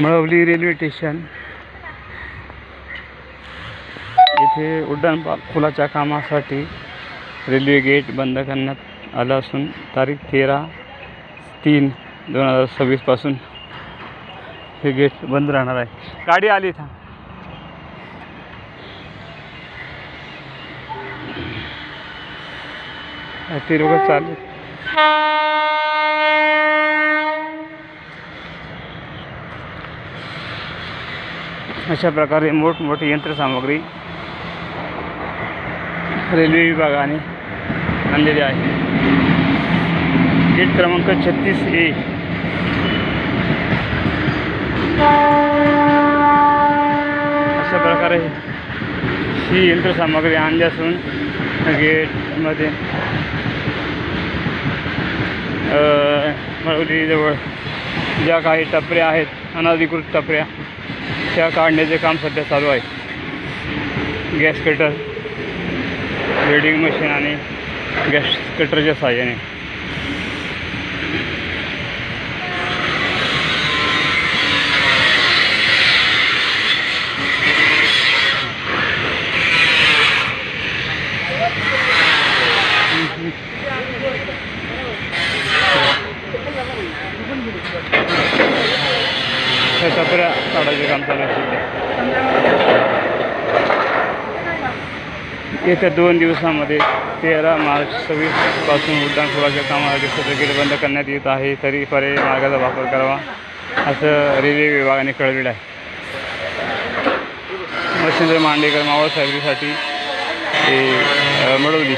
Malavli railway station येथे उड्डाणपुलाच्या कामासाठी railway gate बंद करण्यात आलं असून तारीख 13/3/2026 पासून हे गेट बंद राहणार आहे. गाडी आली था ते लोक चालू. अशा प्रकारे मोठमोठी यंत्रसामग्री रेल्वे विभागाने आणलेली आहे. गेट क्रमांक 36A अशा प्रकारे ही यंत्रसामग्री आणली असून गेटमध्ये मळवलीजवळ ज्या काही टपऱ्या आहेत, अनधिकृत टपऱ्या, त्या काढण्याचे काम सध्या चालू आहे. गॅस कटर, वेल्डिंग मशीन आणि गॅस कटरच्या साहाय्याने. त्या टपऱ्या काढायचे काम चालू आहे. येत्या 2 दिवसामध्ये 13 मार्च 26 पासून उड्डाणपुलाच्या कामासाठी सदर गेट बंद करण्यात येत आहे. तरी पर्यायी मार्गाचा वापर करावा असं रेल्वे विभागाने कळविलं आहे. मच्छिंद्र मांडेकर, मावळ साहेबीसाठी मळवली.